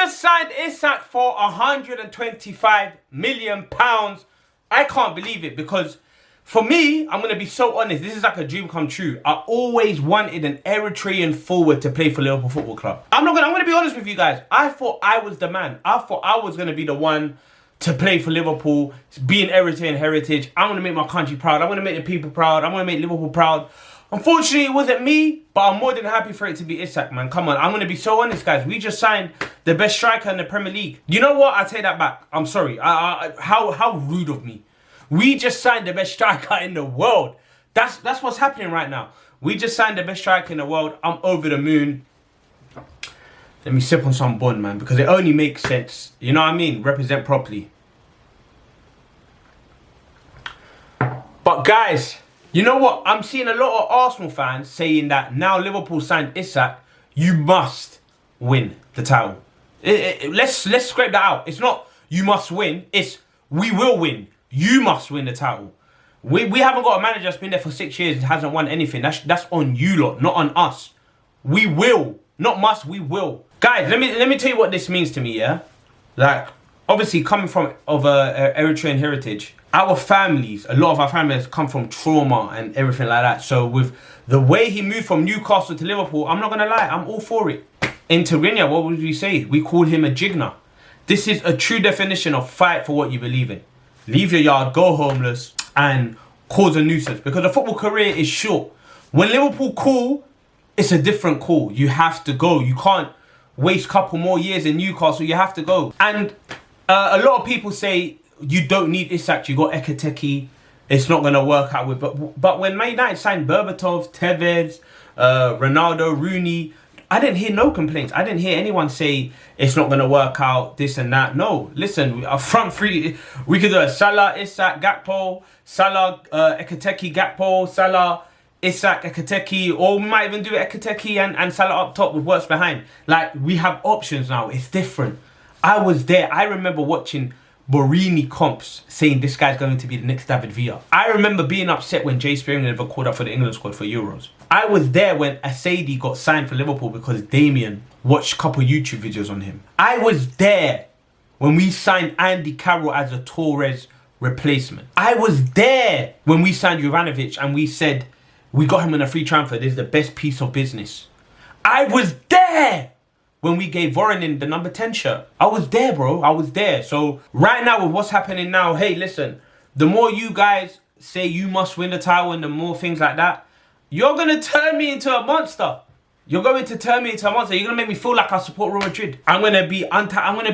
just signed Isak for £125 million. I can't believe it because for me, I'm going to be so honest, this is like a dream come true. I always wanted an Eritrean forward to play for Liverpool Football Club. I'm going to be honest with you guys. I thought I was the man. I thought I was going to be the one to play for Liverpool, being Eritrean heritage. I'm going to make my country proud. I'm going to make the people proud. I'm going to make Liverpool proud. Unfortunately, it wasn't me, but I'm more than happy for it to be Isak, man. Come on, I'm going to be so honest, guys. We just signed the best striker in the Premier League. You know what? I take that back. I'm sorry. How rude of me. We just signed the best striker in the world. That's what's happening right now. We just signed the best striker in the world. I'm over the moon. Let me sip on some bun, man, because it only makes sense. You know what I mean? Represent properly. But guys, you know what? I'm seeing a lot of Arsenal fans saying that now Liverpool signed Isak, you must win the title. Let's scrape that out. It's not you must win. It's we will win. You must win the title. We haven't got a manager that's been there for 6 years and hasn't won anything. That's on you lot, not on us. We will. Not must, we will. Guys, let me tell you what this means to me, yeah? Like, obviously coming from Eritrean heritage, our families, a lot of our families come from trauma and everything like that. So with the way he moved from Newcastle to Liverpool, I'm not going to lie, I'm all for it. In Tigrinya, what would we say? We called him a jigna. This is a true definition of fight for what you believe in. Leave your yard, go homeless, and cause a nuisance. Because the football career is short. When Liverpool call, it's a different call. You have to go. You can't waste a couple more years in Newcastle. You have to go. And a lot of people say you don't need Isak. You got Ekateki. It's not going to work out with. But when Man United signed Berbatov, Tevez, Ronaldo, Rooney, I didn't hear no complaints. I didn't hear anyone say it's not going to work out, this and that. No, listen, our front three, we could do a Salah, Isak, Gakpo, Salah, Ekateki, Gakpo, Salah, Isak, Ekateki, or we might even do Ekateki and Salah up top with works behind. Like, we have options now. It's different. I was there. I remember watching Borini comps saying this guy's going to be the next David Villa. I remember being upset when Jay Spearing never called up for the England squad for Euros. I was there when Asadi got signed for Liverpool because Damien watched a couple YouTube videos on him. I was there when we signed Andy Carroll as a Torres replacement. I was there when we signed Juranovic and we said we got him on a free transfer. This is the best piece of business. I was there when we gave Voronin the number 10 shirt. I was there, bro. I was there. So right now with what's happening now, hey, listen, the more you guys say you must win the title and the more things like that, you're going to turn me into a monster. You're going to turn me into a monster. You're going to make me feel like I support Real Madrid. I'm going to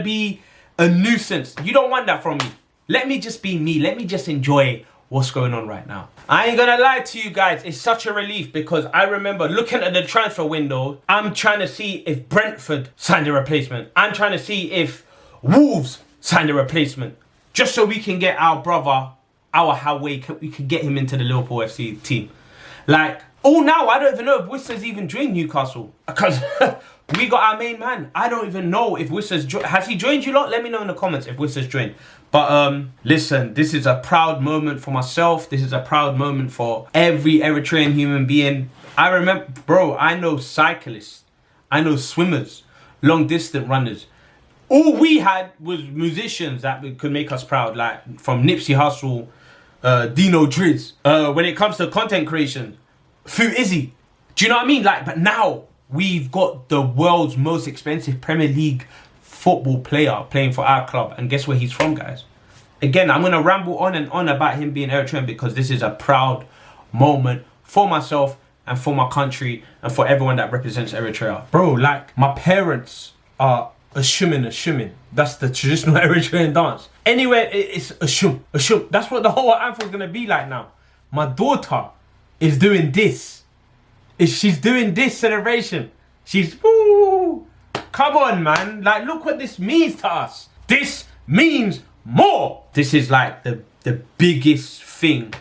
be a nuisance. You don't want that from me. Let me just be me. Let me just enjoy what's going on right now. I ain't gonna lie to you guys, it's such a relief because I remember looking at the transfer window, I'm trying to see if Brentford signed a replacement. I'm trying to see if Wolves signed a replacement. Just so we can get our brother, we can get him into the Liverpool FC team. Like, now I don't even know if Whistler's even joined Newcastle. Because we got our main man. I don't even know if Whistler's has he joined you lot? Let me know in the comments if Whistler's joined. But listen, this is a proud moment for myself. This is a proud moment for every Eritrean human being. I remember, bro, I know cyclists. I know swimmers, long distance runners. All we had was musicians that could make us proud. Like from Nipsey Hussle, Dino Driz. When it comes to content creation, Fu Izzy. Do you know what I mean? Like, but now we've got the world's most expensive Premier League football player playing for our club, and guess where he's from, guys? Again, I'm gonna ramble on and on about him being Eritrean because this is a proud moment for myself and for my country and for everyone that represents Eritrea. Bro, like, my parents are a shumin. That's the traditional Eritrean dance. Anywhere, it's a shum. That's what the whole anthem's gonna be like now. My daughter is doing this. She's doing this celebration. She's, woo. Come on, man. Like, look what this means to us. This means more. This is like the biggest thing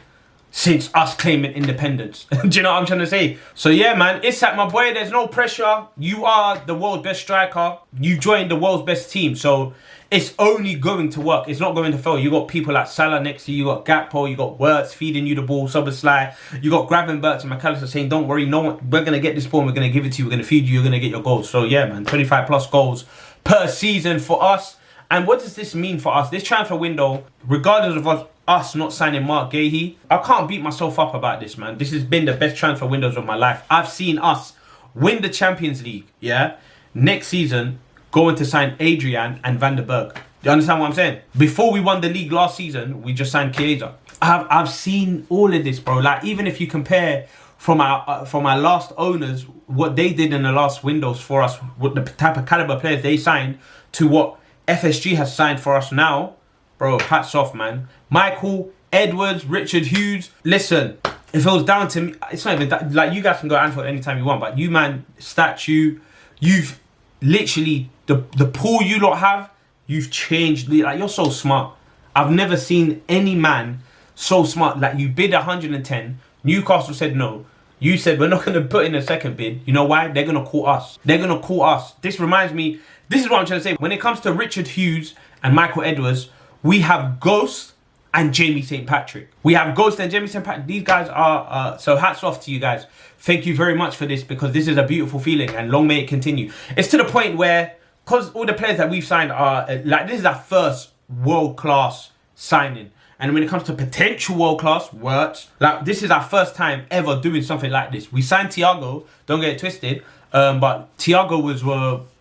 since us claiming independence. Do you know what I'm trying to say? So yeah, man, Isak, my boy, there's no pressure. You are the world's best striker. You joined the world's best team. So it's only going to work. It's not going to fail. You got people like Salah next to you. You got Gakpo. You got Wirtz feeding you the ball. Szoboszlai. You got Gravenberch and McAllister saying, don't worry, no one, we're going to get this ball and we're going to give it to you. We're going to feed you. You're going to get your goals. So yeah, man, 25 plus goals per season for us. And what does this mean for us? This transfer window, regardless of us not signing Mark Gahey, I can't beat myself up about this, man. This has been the best transfer windows of my life. I've seen us win the Champions League, yeah? Next season, going to sign Adrian and Van der Berg. Do you understand what I'm saying? Before we won the league last season, we just signed Chiesa. I've seen all of this, bro. Like, even if you compare from our last owners, what they did in the last windows for us, what the type of caliber players they signed, to what FSG has signed for us now, bro, hats off, man. Michael, Edwards, Richard Hughes. Listen, if it was down to me, it's not even that, like, you guys can go Anfield anytime you want, but you, man, statue, you've literally, the pool you lot have, you've changed. Like, you're so smart. I've never seen any man so smart. Like, you bid 110, Newcastle said no. You said, we're not going to put in a second bid. You know why? They're going to call us. They're going to call us. This reminds me, this is what I'm trying to say. When it comes to Richard Hughes and Michael Edwards, we have Ghost and Jamie St. Patrick. We have Ghost and Jamie St. Patrick. These guys are, so hats off to you guys. Thank you very much for this, because this is a beautiful feeling and long may it continue. It's to the point where, because all the players that we've signed are, like, this is our first world-class signing. And when it comes to potential world-class words, like, this is our first time ever doing something like this. We signed Thiago, don't get it twisted, but Thiago was,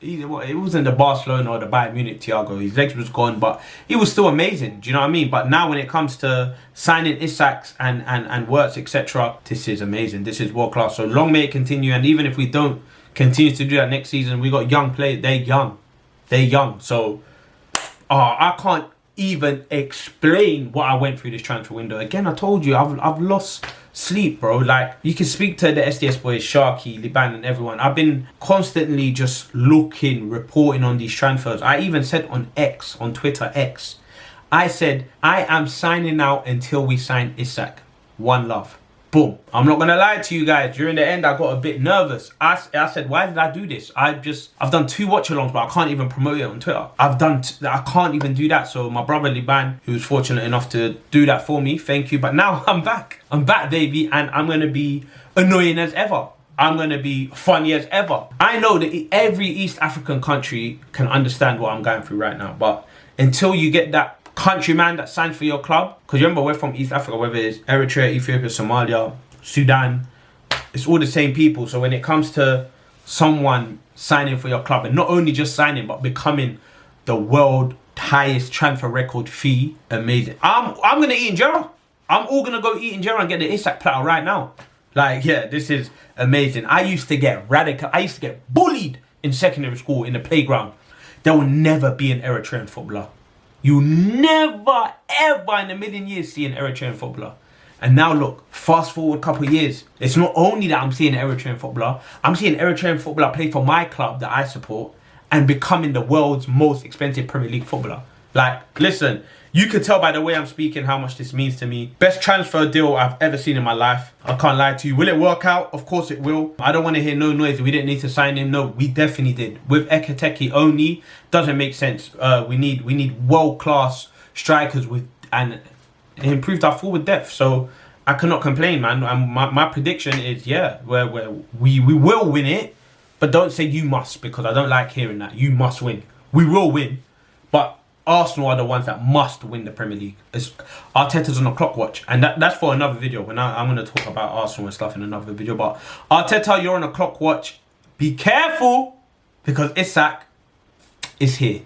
it wasn't the Barcelona or the Bayern Munich Thiago. His legs was gone, but he was still amazing. Do you know what I mean? But now when it comes to signing Isaks and Wirtz, etc., this is amazing. This is world-class. So long may it continue. And even if we don't continue to do that next season, we got young players. They're young. They're young. So I can't even explain what I went through this transfer window. Again, I told you, I've lost sleep, bro. Like, you can speak to the SDS boys, Sharky, Liban, and everyone. I've been constantly just looking, reporting on these transfers. I even said on X, on Twitter X, I said, I am signing out until we sign Isak. One love. Boom. I'm not gonna lie to you guys. During the end, I got a bit nervous. I said, why did I do this? I've done 2 watch-alongs, but I can't even promote it on Twitter. I can't even do that. So my brother Liban, who was fortunate enough to do that for me, thank you. But now I'm back. I'm back, baby, and I'm gonna be annoying as ever. I'm gonna be funny as ever. I know that every East African country can understand what I'm going through right now, but until you get that countryman that signs for your club, because remember, we're from East Africa, whether it's Eritrea, Ethiopia, Somalia, Sudan, it's all the same people. So when it comes to someone signing for your club, and not only just signing, but becoming the world highest transfer record fee, amazing. I'm gonna eat injera. I'm all gonna go eat injera and get the Isak platter right now. Like, yeah, this is amazing. I used to get radical. I used to get bullied in secondary school in the playground. There will never be an Eritrean footballer. You never, ever in a million years see an Eritrean footballer. And now look, fast forward a couple of years. It's not only that I'm seeing an Eritrean footballer, I'm seeing an Eritrean footballer play for my club that I support and becoming the world's most expensive Premier League footballer. Like, listen, you can tell by the way I'm speaking how much this means to me. Best transfer deal I've ever seen in my life. I can't lie to you. Will it work out? Of course it will. I don't want to hear no noise. We didn't need to sign him. No, we definitely did. With Ekateki only, doesn't make sense. We need world-class strikers and improved our forward depth. So I cannot complain, man. And my prediction is, yeah, we will win it. But don't say you must, because I don't like hearing that. You must win. We will win. But Arsenal are the ones that must win the Premier League. Arteta's on a clock watch, and that's for another video. When I'm going to talk about Arsenal and stuff in another video. But Arteta, you're on a clock watch. Be careful, because Isak is here.